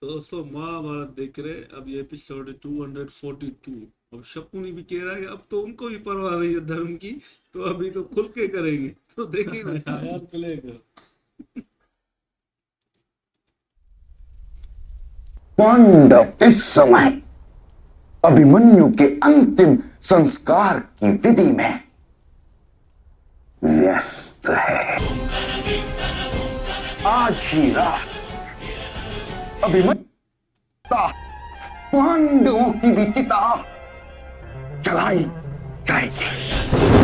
दोस्तों महाभारत देख रहे। अब ये एपिसोड 242। अब शकुनी भी कह रहा है कि अब तो उनको भी परवाह नहीं है धर्म की, तो अभी तो खुल के करेंगे। तो देखिए ना यार प्ले कर। पांडव इस समय अभिमन्यु के अंतिम संस्कार की विधि में व्यस्त है। आज ही रात अभिमन्यु का पांडवों की भी चिता जलाई जाएगी।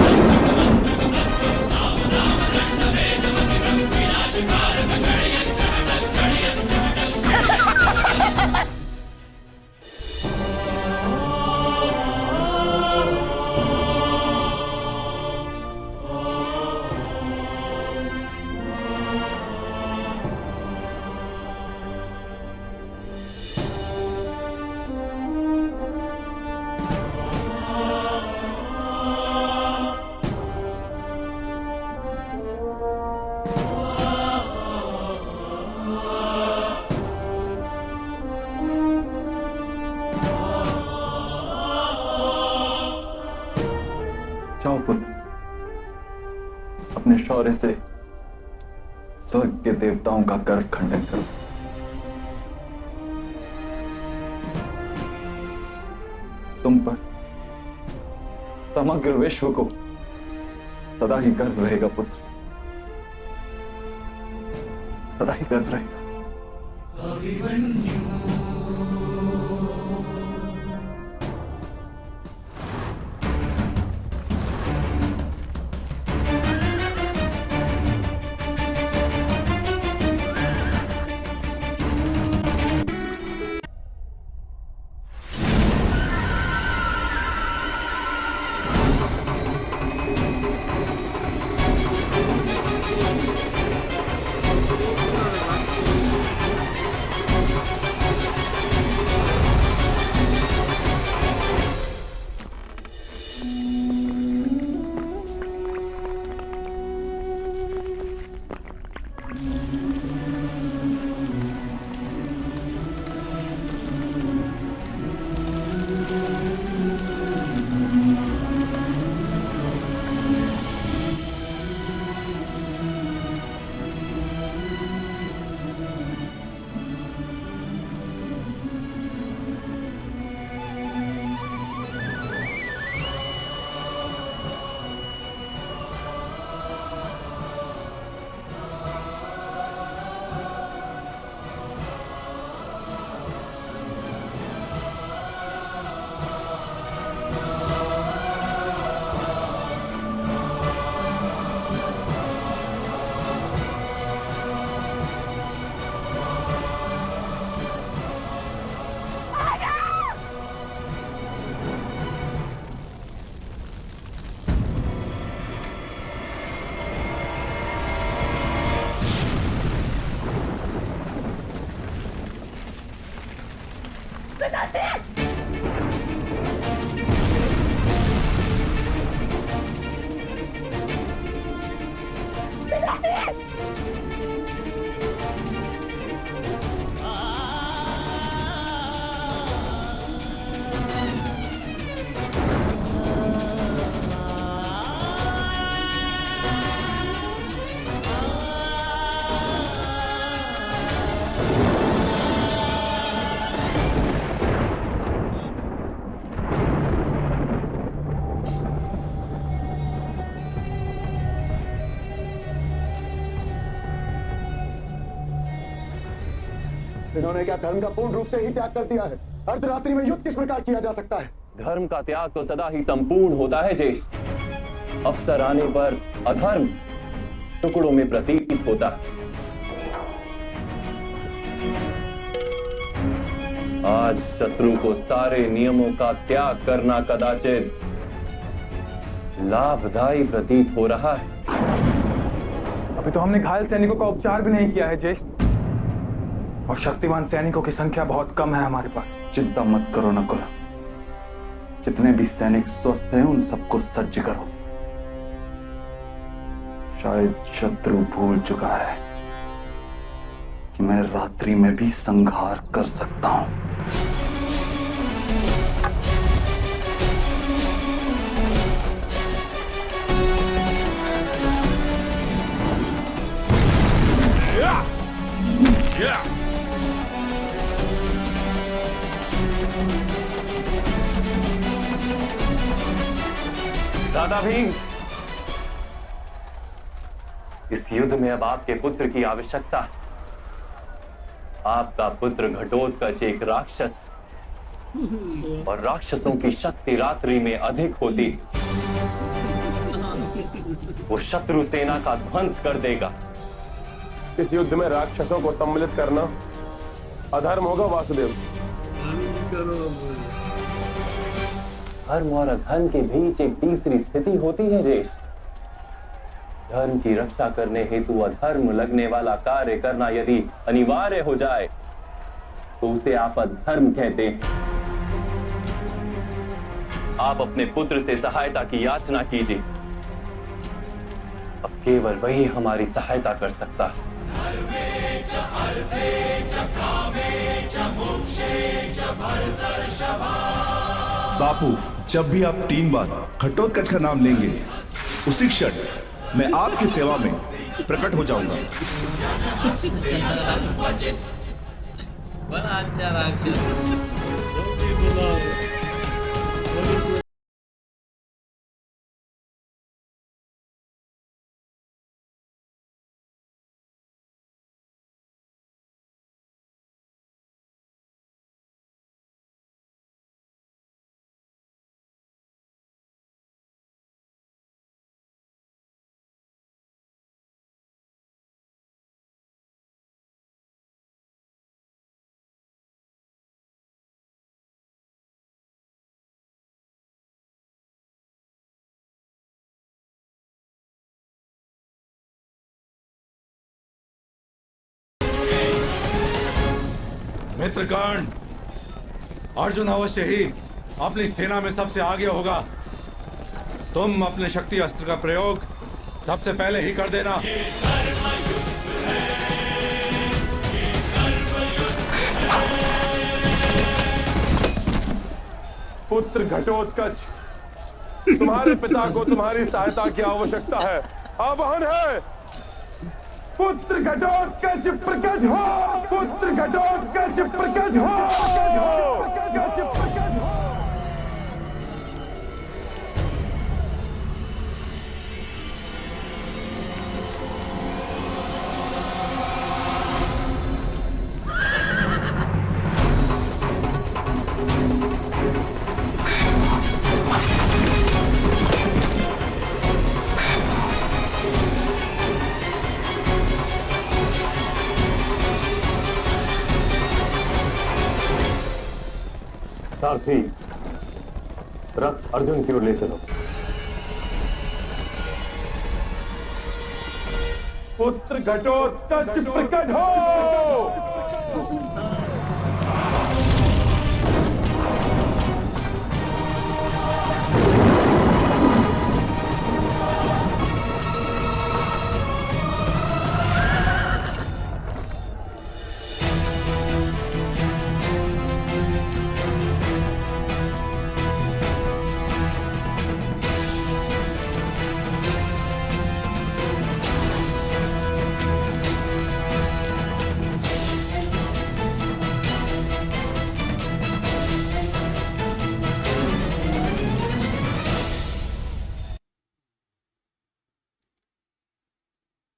जाओ पुत्र, अपने शौर्य से स्वर्ग के देवताओं का गर्व खंडन करो। तुम पर समग्र विश्व को सदा ही गर्व रहेगा पुत्र, सदा ही गर्व रहेगा। इन्होंने क्या धर्म का पूर्ण रूप से ही त्याग कर दिया है? अर्धरात्रि में युद्ध किस प्रकार किया जा सकता है? धर्म का त्याग तो सदा ही संपूर्ण होता है ज्येष्ठ। अवसर आने पर अधर्म टुकड़ों में प्रतीत होता है। आज शत्रु को सारे नियमों का त्याग करना कदाचित लाभदायी प्रतीत हो रहा है। अभी तो हमने घायल सैनिकों का उपचार भी नहीं किया है ज्येष्ठ, और शक्तिमान सैनिकों की संख्या बहुत कम है हमारे पास। चिंता मत करो नकुल, जितने भी सैनिक स्वस्थ हैं उन सबको सज्ज करो। शायद शत्रु भूल चुका है कि कि मैं रात्रि में भी संहार कर सकता हूं। दादा भीम, इस युद्ध में अब आपके पुत्र की आवश्यकता है। आपका पुत्र घटोत्कच एक राक्षस है, और राक्षसों की शक्ति रात्रि में अधिक होती है। वो शत्रु सेना का ध्वंस कर देगा। इस युद्ध में राक्षसों को सम्मिलित करना अधर्म होगा वासुदेव। धर्म और अधर्म के बीच एक तीसरी स्थिति होती है ज्येष्ठ। धर्म की रक्षा करने हेतु अधर्म लगने वाला कार्य करना यदि अनिवार्य हो जाए तो उसे आप अधर्म कहते हैं। आप अपने पुत्र से सहायता की याचना कीजिए। अब केवल वही हमारी सहायता कर सकता है। बापू, जब भी आप 3 बार घटोत्कच का नाम लेंगे, उसी क्षण मैं आपकी सेवा में प्रकट हो जाऊंगा। बड़ा अच्छा राक्षस। मित्रगण, अर्जुन अवश्य ही अपनी सेना में सबसे आगे होगा। तुम अपने शक्ति अस्त्र का प्रयोग सबसे पहले ही कर देना। पुत्र घटोत्कच, तुम्हारे पिता को तुम्हारी सहायता की आवश्यकता है। आवाहन है, पुत्र घटोत्कच प्रकट हो, पुत्र घटोत्कच प्रकट हो। सारथी, रथ अर्जुन की ओर ले चलो। पुत्र घटोत्कच प्रकट हो।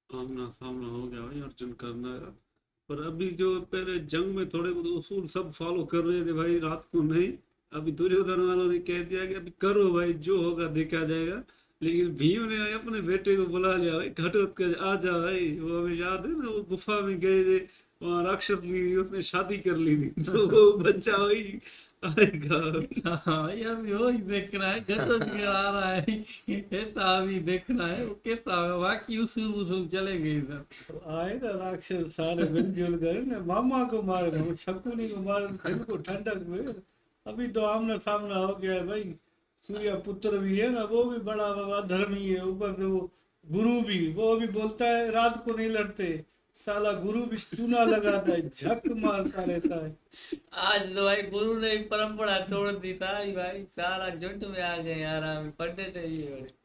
आमना सामना हो गया भाई, अर्जुन करना है। पर अभी जो पहले जंग में थोड़े बहुत उसूल सब फॉलो कर रहे थे भाई, रात को नहीं। अभी दुर्योधन वालों ने कह दिया कि अभी करो भाई, जो होगा देखा जाएगा। लेकिन भीम ने अपने बेटे को बुला लिया भाई, घटोत्कच आ जा भाई। वो हमें याद है ना, वो गुफा में गए थे, वहां राक्षस भी उसने शादी कर ली थी, तो वो बच्चा वही आएगा। हाँ, ये अभी वही देखना है। घटोत्कच आ रहा है, ऐसा अभी देखना है वो कैसा होगा। बाकी उसूल उसूल चलेंगे इधर। तो आएगा राक्षस सारे मिलजुल कर ना, मामा को मारे, शकुनी को मारे, दिल को ठंडक में। अभी तो आमना सामना हो गया है भाई। सूर्य पुत्र भी है ना, वो भी बड़ा बाबा धर्मी है। ऊपर से वो गुरु भी, वो भी बोलता है रात को नहीं लड़ते, साला गुरु भी चूना लगाता है, झक मारता रहता है। आज तो भाई गुरु ने परंपरा तोड़ दी था भाई, सारा झुंड में आ गए आराम, पढ़ते थे ये बड़े।